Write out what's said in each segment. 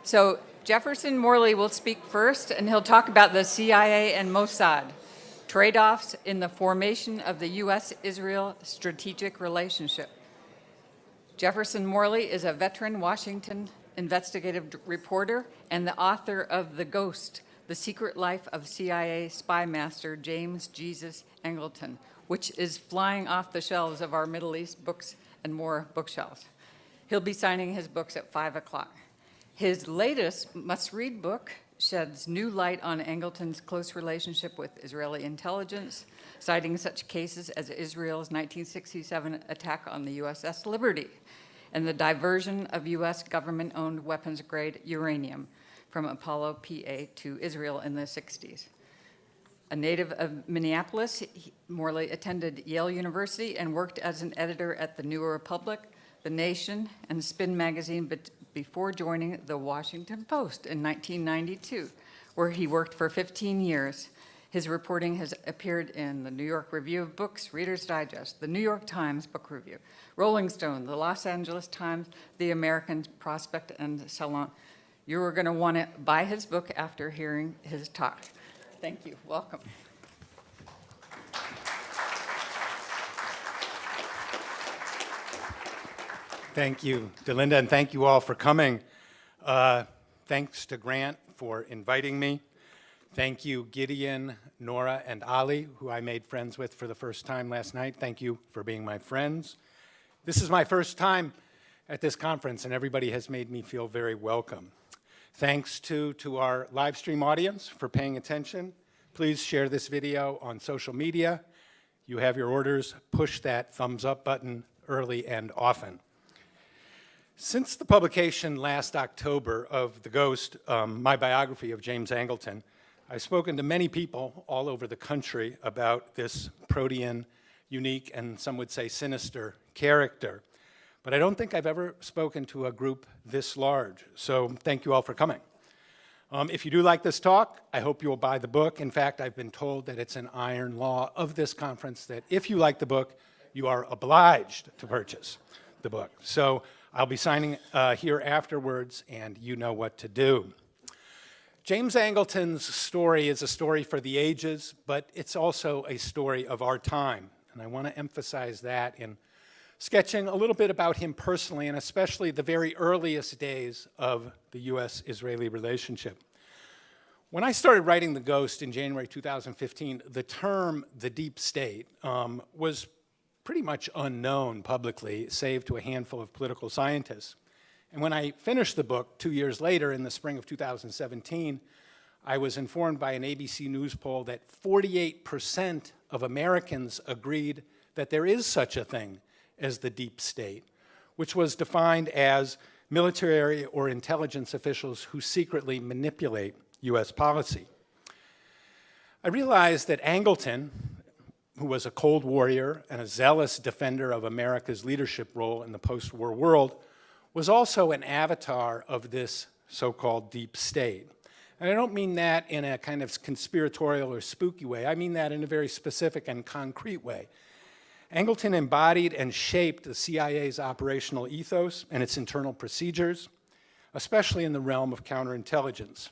So Jefferson Morley will speak first, and he'll talk about the CIA and Mossad, trade-offs in the formation of the U.S.-Israel strategic relationship. Jefferson Morley is a veteran Washington investigative reporter and the author of The Ghost, The Secret Life of CIA Spy Master James Jesus Angleton, which is flying off the shelves of our Middle East books and more bookshelves. He'll be signing his books at 5 o'clock. His latest must-read book sheds new light on Angleton's close relationship with Israeli intelligence, citing such cases as Israel's 1967 attack on the USS Liberty and the diversion of U.S. government-owned weapons-grade uranium from Apollo PA to Israel in the 60s. A native of Minneapolis, Morley attended Yale University and worked as an editor at the New Republic, The Nation, and Spin magazine before joining the Washington Post in 1992, where he worked for 15 years. His reporting has appeared in the New York Review of Books, Reader's Digest, the New York Times Book Review, Rolling Stone, the Los Angeles Times, the American Prospect, and so on. You are going to want to buy his book after hearing his talk. Thank you. Welcome. Thank you, Delinda, and thank you all for coming. Thanks to Grant for inviting me. Thank you, Gideon, Nora, and Ali, who I made friends with for the first time last night. Thank you for being my friends. This is my first time at this conference, and everybody has made me feel very welcome. Thanks to our live stream audience for paying attention. Please share this video on social media. You have your orders. Push that thumbs up button early and often. Since the publication last October of The Ghost, my biography of James Angleton, I've spoken to many people all over the country about this protean, unique, and some would say sinister character. But I don't think I've ever spoken to a group this large, so thank you all for coming. If you do like this talk, I hope you will buy the book. In fact, I've been told that it's an iron law of this conference that if you like the book, you are obliged to purchase the book. So I'll be signing here afterwards, and you know what to do. James Angleton's story is a story for the ages, but it's also a story of our time. And I want to emphasize that in sketching a little bit about him personally, and especially the very earliest days of the U.S.-Israeli relationship. When I started writing The Ghost in January 2015, the term the deep state was pretty much unknown publicly, save to a handful of political scientists. And when I finished the book 2 years later, in the spring of 2017, I was informed by an ABC News poll that 48% of Americans agreed that there is such a thing as the deep state, which was defined as military or intelligence officials who secretly manipulate U.S. policy. I realized that Angleton, who was a cold warrior and a zealous defender of America's leadership role in the post-war world, was also an avatar of this so-called deep state. And I don't mean that in a kind of conspiratorial or spooky way. I mean that in a very specific and concrete way. Angleton embodied and shaped the CIA's operational ethos and its internal procedures, especially in the realm of counterintelligence.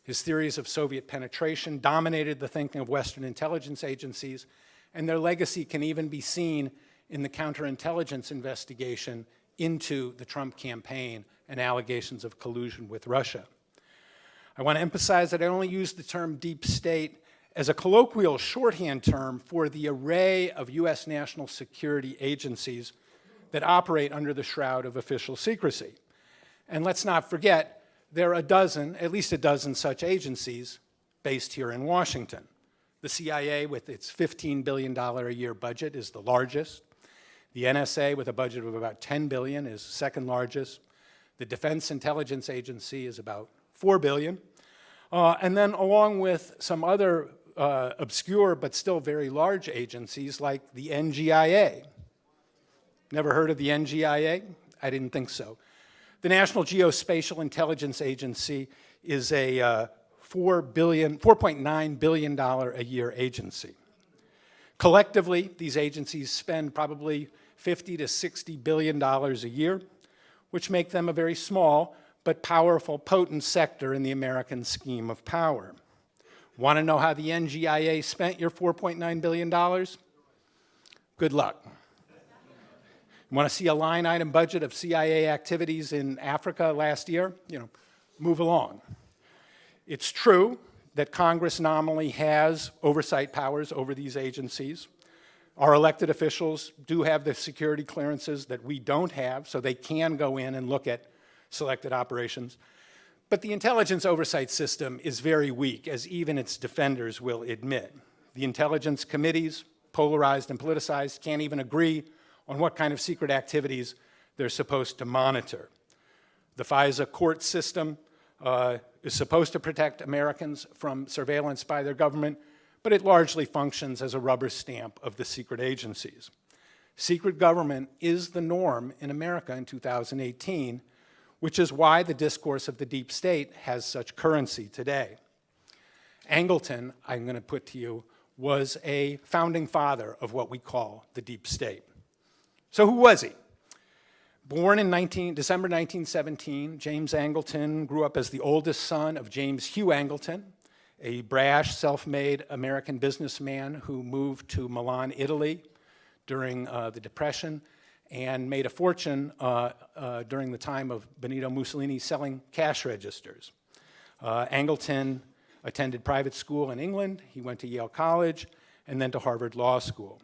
His theories of Soviet penetration dominated the thinking of Western intelligence agencies, and their legacy can even be seen in the counterintelligence investigation into the Trump campaign and allegations of collusion with Russia. I want to emphasize that I only use the term deep state as a colloquial shorthand term for the array of U.S. national security agencies that operate under the shroud of official secrecy. And let's not forget, there are at least a dozen such agencies based here in Washington. The CIA, with its $15 billion a year budget, is the largest. The NSA, with a budget of about $10 billion, is second largest. The Defense Intelligence Agency is about $4 billion. And then along with some other obscure but still very large agencies like the NGIA. Never heard of the NGIA? I didn't think so. The National Geospatial Intelligence Agency is a $4.9 billion a year agency. Collectively, these agencies spend probably $50 to $60 billion a year, which make them a very small but powerful, potent sector in the American scheme of power. Want to know how the NGIA spent your $4.9 billion? Good luck. Want to see a line item budget of CIA activities in Africa last year? Move along. It's true that Congress nominally has oversight powers over these agencies. Our elected officials do have the security clearances that we don't have, so they can go in and look at selected operations. But the intelligence oversight system is very weak, as even its defenders will admit. The intelligence committees, polarized and politicized, can't even agree on what kind of secret activities they're supposed to monitor. The FISA court system is supposed to protect Americans from surveillance by their government, but it largely functions as a rubber stamp of the secret agencies. Secret government is the norm in America in 2018, which is why the discourse of the deep state has such currency today. Angleton, I'm going to put to you, was a founding father of what we call the deep state. So who was he? Born in December 1917, James Angleton grew up as the oldest son of James Hugh Angleton, a brash, self-made American businessman who moved to Milan, Italy during the Depression and made a fortune during the time of Benito Mussolini selling cash registers. Angleton attended private school in England. He went to Yale College and then to Harvard Law School.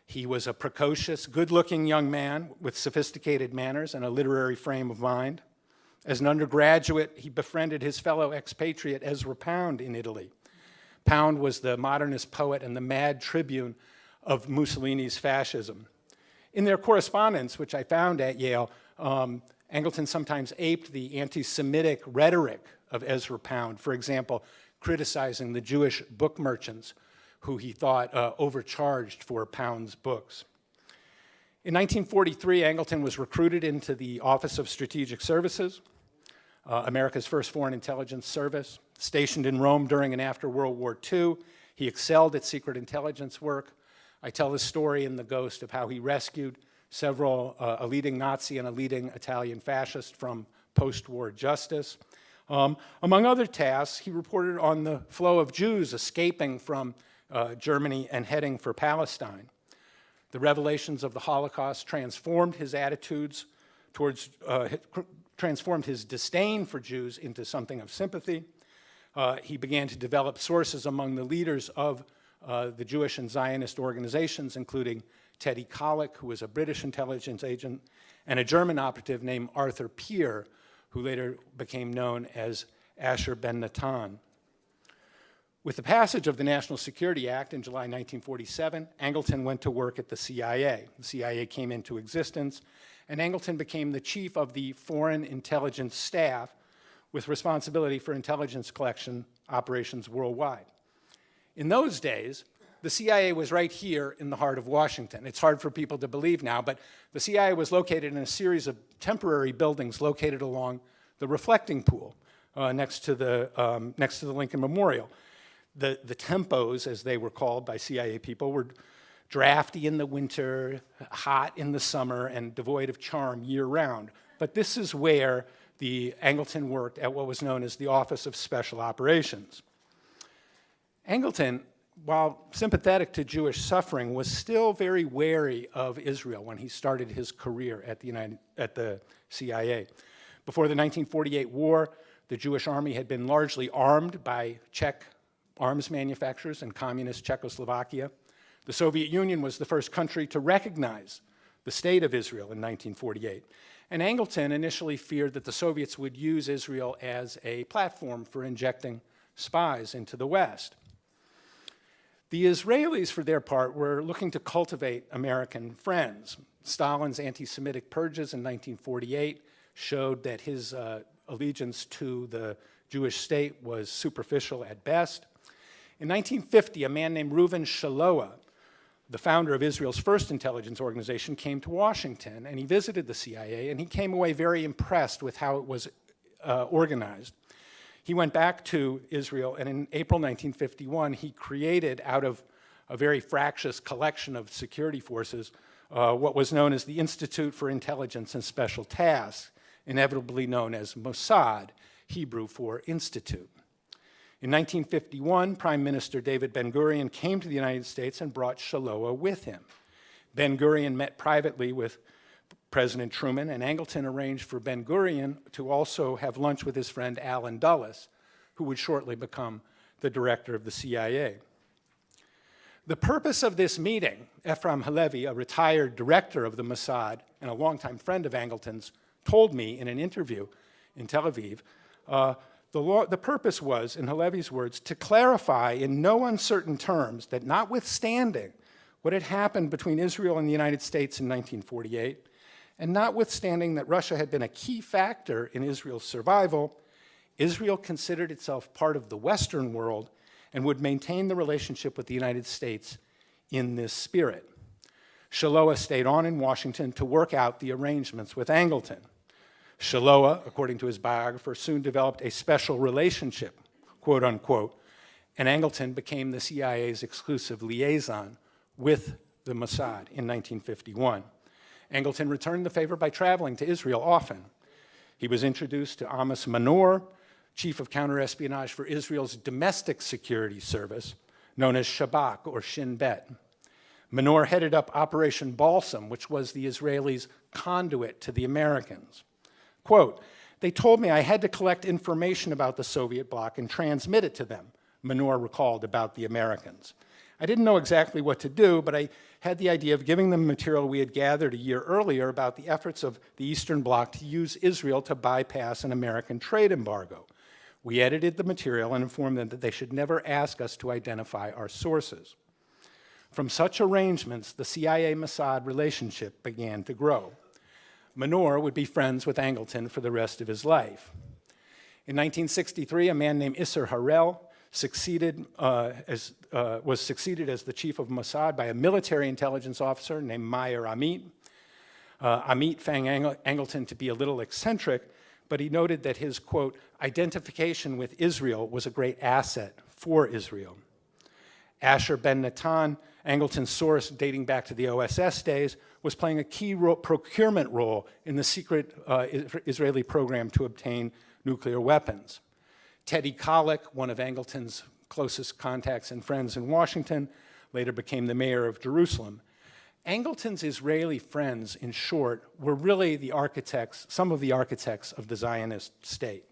He was a precocious, good-looking young man with sophisticated manners and a literary frame of mind. As an undergraduate, he befriended his fellow expatriate Ezra Pound in Italy. Pound was the modernist poet and the mad tribune of Mussolini's fascism. In their correspondence, which I found at Yale, Angleton sometimes aped the anti-Semitic rhetoric of Ezra Pound, for example, criticizing the Jewish book merchants who he thought overcharged for Pound's books. In 1943, Angleton was recruited into the Office of Strategic Services, America's first foreign intelligence service. Stationed in Rome during and after World War II, he excelled at secret intelligence work. I tell the story in The Ghost of how he rescued several, a leading Nazi and a leading Italian fascist from post-war justice. Among other tasks, he reported on the flow of Jews escaping from Germany and heading for Palestine. The revelations of the Holocaust transformed his attitudes towards, transformed his disdain for Jews into something of sympathy. He began to develop sources among the leaders of the Jewish and Zionist organizations, including Teddy Kollek, who was a British intelligence agent, and a German operative named Arthur Peer, who later became known as Asher Ben Natan. With the passage of the National Security Act in July 1947, Angleton went to work at the CIA. The CIA came into existence, and Angleton became the chief of the Foreign Intelligence Staff with responsibility for intelligence collection operations worldwide. In those days, the CIA was right here in the heart of Washington. It's hard for people to believe now, but the CIA was located in a series of temporary buildings located along the reflecting pool next to the Lincoln Memorial. The tempos, as they were called by CIA people, were drafty in the winter, hot in the summer, and devoid of charm year-round. But this is where the Angleton worked at what was known as the Office of Special Operations. Angleton, while sympathetic to Jewish suffering, was still very wary of Israel when he started his career at the CIA. Before the 1948 war, the Jewish army had been largely armed by Czech arms manufacturers in communist Czechoslovakia. The Soviet Union was the first country to recognize the state of Israel in 1948. And Angleton initially feared that the Soviets would use Israel as a platform for injecting spies into the West. The Israelis, for their part, were looking to cultivate American friends. Stalin's anti-Semitic purges in 1948 showed that his allegiance to the Jewish state was superficial at best. In 1950, a man named Reuven Shaloa, the founder of Israel's first intelligence organization, came to Washington, and he visited the CIA, and he came away very impressed with how it was organized. He went back to Israel, and in April 1951, he created, out of a very fractious collection of security forces, what was known as the Institute for Intelligence and Special Tasks. inevitably known as Mossad, Hebrew for Institute. In 1951, Prime Minister David Ben-Gurion came to the United States and brought Shiloah with him. Ben-Gurion met privately with President Truman, and Angleton arranged for Ben-Gurion to also have lunch with his friend Allen Dulles, who would shortly become the director of the CIA. The purpose of this meeting, Ephraim Halevi, a retired director of the Mossad and a longtime friend of Angleton's, told me in an interview in Tel Aviv, the purpose was, in Halevi's words, to clarify in no uncertain terms that notwithstanding what had happened between Israel and the United States in 1948, and notwithstanding that Russia had been a key factor in Israel's survival, Israel considered itself part of the Western world and would maintain the relationship with the United States in this spirit. Shiloah stayed on in Washington to work out the arrangements with Angleton. Shiloah, according to his biographer, soon developed a special relationship, quote unquote, and Angleton became the CIA's exclusive liaison with the Mossad in 1951. Angleton returned the favor by traveling to Israel often. He was introduced to Amos Manor, chief of counterespionage for Israel's domestic security service, known as Shabak or Shin Bet. Manor headed up Operation Balsam, which was the Israelis' conduit to the Americans. Quote, "They told me I had to collect information about the Soviet bloc and transmit it to them," Manor recalled about the Americans. "I didn't know exactly what to do, but I had the idea of giving them material we had gathered a year earlier about the efforts of the Eastern Bloc to use Israel to bypass an American trade embargo. We edited the material and informed them that they should never ask us to identify our sources." From such arrangements, the CIA-Mossad relationship began to grow. Manor would be friends with Angleton for the rest of his life. In 1963, a man named Isser Harel was succeeded as the chief of Mossad by a military intelligence officer named Meyer Amit. Amit found Angleton to be a little eccentric, but he noted that his, quote, identification with Israel was a great asset for Israel. Asher Ben Natan, Angleton's source dating back to the OSS days, was playing a key procurement role in the secret Israeli program to obtain nuclear weapons. Teddy Kollek, one of Angleton's closest contacts and friends in Washington, later became the mayor of Jerusalem. Angleton's Israeli friends, in short, were really the architects, some of the architects of the Zionist state.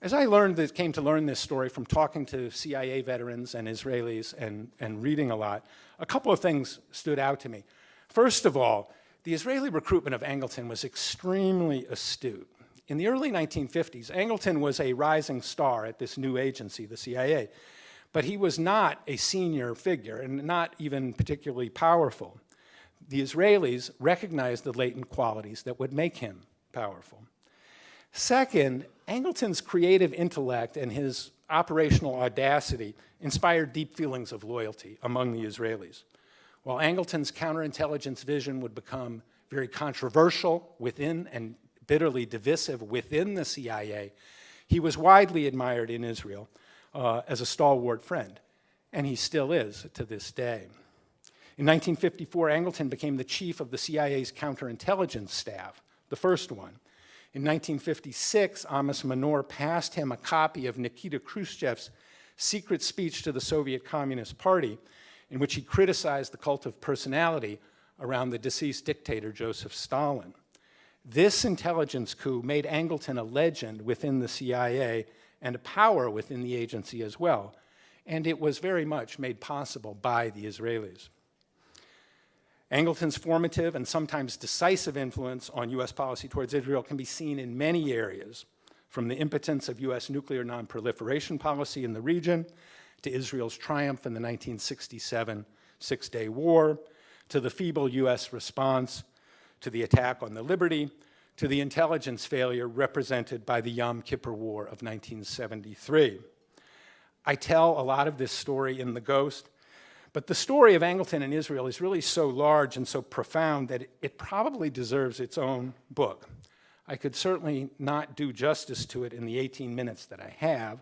As I came to learn this story from talking to CIA veterans and Israelis and reading a lot, a couple of things stood out to me. First of all, the Israeli recruitment of Angleton was extremely astute. In the early 1950s, Angleton was a rising star at this new agency, the CIA, but he was not a senior figure and not even particularly powerful. The Israelis recognized the latent qualities that would make him powerful. Second, Angleton's creative intellect and his operational audacity inspired deep feelings of loyalty among the Israelis. While Angleton's counterintelligence vision would become very controversial within and bitterly divisive within the CIA, he was widely admired in Israel as a stalwart friend, and he still is to this day. In 1954, Angleton became the chief of the CIA's counterintelligence staff, the first one. In 1956, Amos Manor passed him a copy of Nikita Khrushchev's secret speech to the Soviet Communist Party, in which he criticized the cult of personality around the deceased dictator Joseph Stalin. This intelligence coup made Angleton a legend within the CIA and a power within the agency as well, and it was very much made possible by the Israelis. Angleton's formative and sometimes decisive influence on U.S. policy towards Israel can be seen in many areas, from the impotence of U.S. nuclear nonproliferation policy in the region, to Israel's triumph in the 1967 Six-Day War, to the feeble U.S. response to the attack on the Liberty, to the intelligence failure represented by the Yom Kippur War of 1973. I tell a lot of this story in The Ghost, but the story of Angleton and Israel is really so large and so profound that it probably deserves its own book. I could certainly not do justice to it in the 18 minutes that I have,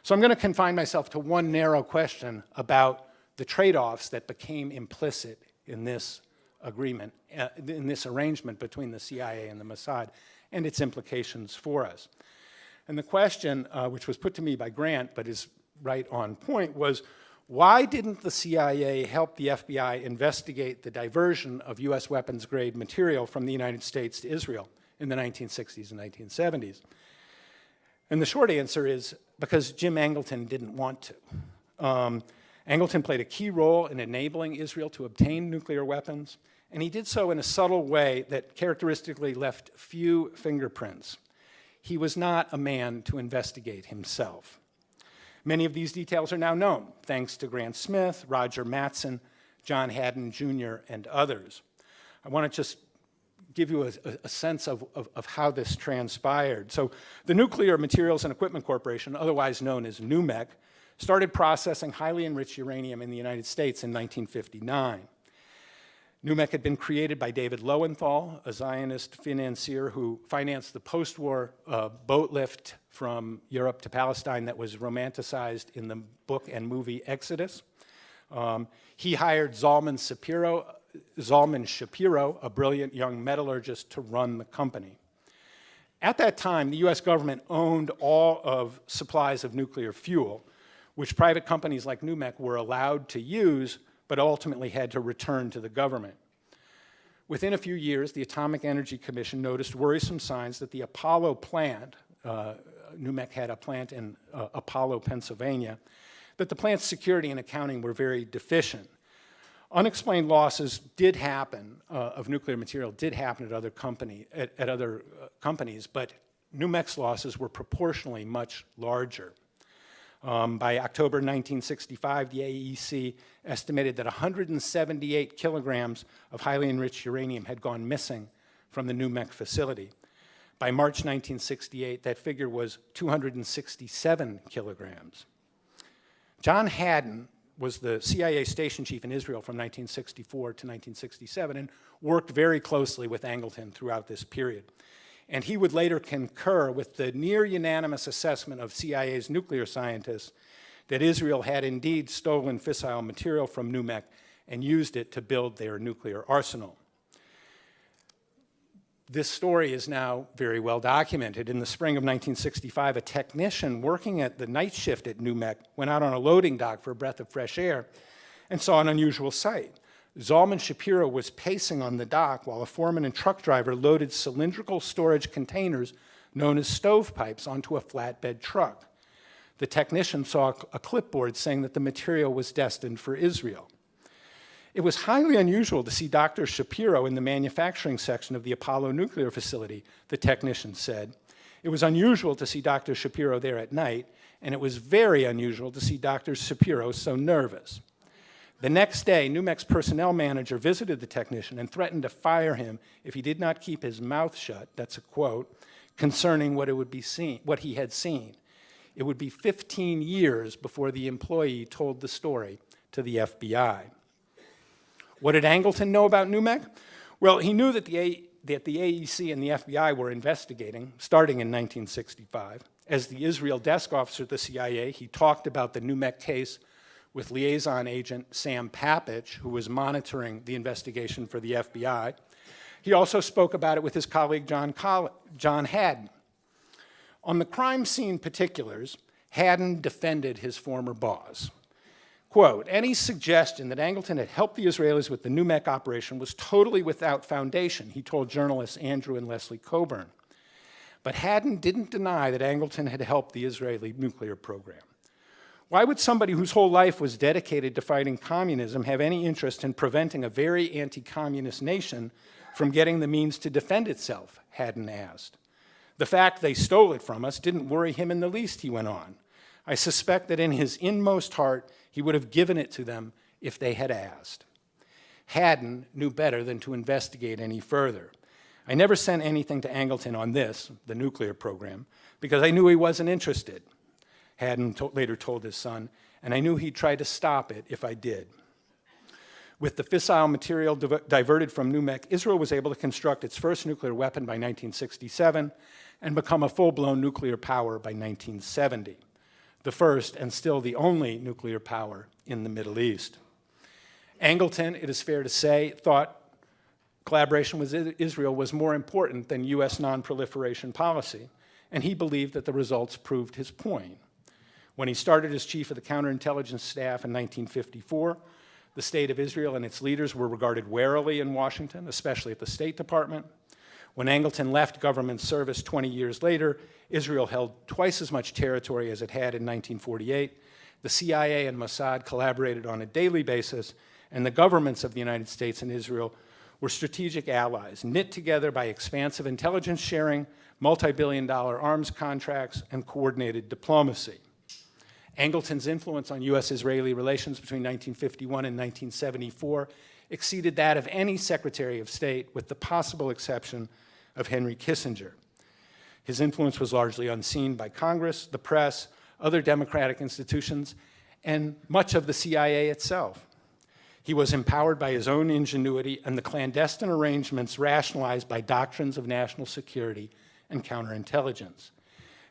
so I'm going to confine myself to one narrow question about the trade-offs that became implicit in this agreement, in this arrangement between the CIA and the Mossad, and its implications for us. And the question, which was put to me by Grant, but is right on point, was why didn't the CIA help the FBI investigate the diversion of US weapons-grade material from the United States to Israel in the 1960s and 1970s? And the short answer is because Jim Angleton didn't want to. Angleton played a key role in enabling Israel to obtain nuclear weapons, and he did so in a subtle way that characteristically left few fingerprints. He was not a man to investigate himself. Many of these details are now known, thanks to Grant Smith, Roger Mattson, John Haddon Jr., and others. I want to just give you a sense of how this transpired. So the Nuclear Materials and Equipment Corporation, otherwise known as NUMEC, started processing highly enriched uranium in the United States in 1959. NUMEC had been created by David Lowenthal, a Zionist financier who financed the post-war boat lift from Europe to Palestine that was romanticized in the book and movie Exodus. He hired Zalman Shapiro, a brilliant young metallurgist, to run the company. At that time, the US government owned all of supplies of nuclear fuel, which private companies like NUMEC were allowed to use, but ultimately had to return to the government. Within a few years, the Atomic Energy Commission noticed worrisome signs that the Apollo plant, NUMEC had a plant in Apollo, Pennsylvania, that the plant's security and accounting were very deficient. Unexplained losses did happen of nuclear material, did happen at other companies, but NUMEC's losses were proportionally much larger. By October 1965, the AEC estimated that 178 kilograms of highly enriched uranium had gone missing from the NUMEC facility. By March 1968, that figure was 267 kilograms. John Haddon was the CIA station chief in Israel from 1964 to 1967 and worked very closely with Angleton throughout this period. And he would later concur with the near-unanimous assessment of CIA's nuclear scientists that Israel had indeed stolen fissile material from NUMEC and used it to build their nuclear arsenal. This story is now very well documented. In the spring of 1965, a technician working at the night shift at NUMEC went out on a loading dock for a breath of fresh air and saw an unusual sight. Zalman Shapiro was pacing on the dock while a foreman and truck driver loaded cylindrical storage containers known as stovepipes onto a flatbed truck. The technician saw a clipboard saying that the material was destined for Israel. It was highly unusual to see Dr. Shapiro in the manufacturing section of the Apollo nuclear facility, the technician said. It was unusual to see Dr. Shapiro there at night, and it was very unusual to see Dr. Shapiro so nervous. The next day, NUMEC's personnel manager visited the technician and threatened to fire him if he did not keep his mouth shut, that's a quote, concerning what he had seen. It would be 15 years before the employee told the story to the FBI. What did Angleton know about NUMEC? Well, he knew that the AEC and the FBI were investigating, starting in 1965. As the Israel desk officer at the CIA, he talked about the NUMEC case with liaison agent Sam Papich, who was monitoring the investigation for the FBI. He also spoke about it with his colleague John Haddon. On the crime scene particulars, Haddon defended his former boss. Quote, any suggestion that Angleton had helped the Israelis with the NUMEC operation was totally without foundation, he told journalists Andrew and Leslie Coburn. But Haddon didn't deny that Angleton had helped the Israeli nuclear program. Why would somebody whose whole life was dedicated to fighting communism have any interest in preventing a very anti-communist nation from getting the means to defend itself, Haddon asked. The fact they stole it from us didn't worry him in the least, he went on. I suspect that in his inmost heart, he would have given it to them if they had asked. Haddon knew better than to investigate any further. I never sent anything to Angleton on this, the nuclear program, because I knew he wasn't interested. Haddon later told his son, and I knew he'd try to stop it if I did. With the fissile material diverted from NUMEC, Israel was able to construct its first nuclear weapon by 1967 and become a full-blown nuclear power by 1970, the first and still the only nuclear power in the Middle East. Angleton, it is fair to say, thought collaboration with Israel was more important than U.S. non-proliferation policy, and he believed that the results proved his point. When he started as chief of the counterintelligence staff in 1954, the State of Israel and its leaders were regarded warily in Washington, especially at the State Department. When Angleton left government service 20 years later, Israel held twice as much territory as it had in 1948. The CIA and Mossad collaborated on a daily basis, and the governments of the United States and Israel were strategic allies, knit together by expansive intelligence sharing, multi-billion-dollar arms contracts, and coordinated diplomacy. Angleton's influence on U.S.-Israeli relations between 1951 and 1974 exceeded that of any Secretary of State, with the possible exception of Henry Kissinger. His influence was largely unseen by Congress, the press, other democratic institutions, and much of the CIA itself. He was empowered by his own ingenuity and the clandestine arrangements rationalized by doctrines of national security and counterintelligence.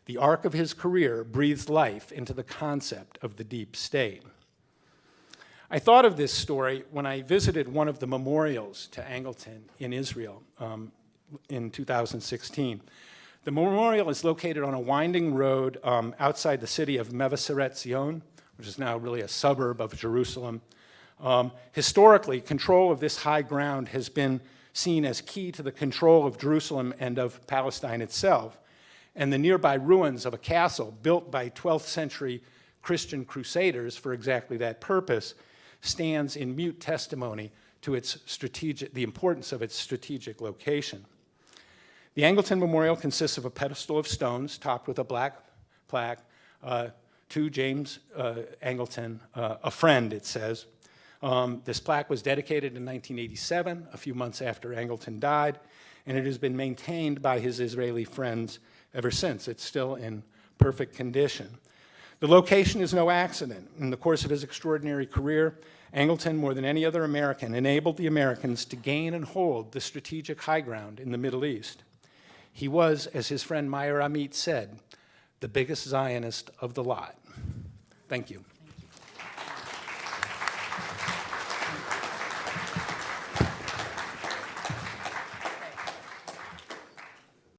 The arc of his career breathed life into the concept of the deep state. I thought of this story when I visited one of the memorials to Angleton in Israel in 2016. The memorial is located on a winding road outside the city of Mevaseret Zion, which is now really a suburb of Jerusalem. Historically, control of this high ground has been seen as key to the control of Jerusalem and of Palestine itself. And the nearby ruins of a castle built by 12th century Christian crusaders for exactly that purpose stands in mute testimony to the importance of its strategic location. The Angleton Memorial consists of a pedestal of stones topped with a black plaque to James Angleton, a friend, it says. This plaque was dedicated in 1987, a few months after Angleton died, and it has been maintained by his Israeli friends ever since. It's still in perfect condition. The location is no accident. In the course of his extraordinary career, Angleton, more than any other American, enabled the Americans to gain and hold the strategic high ground in the Middle East. He was, as his friend Meyer Amit said, the biggest Zionist of the lot. Thank you.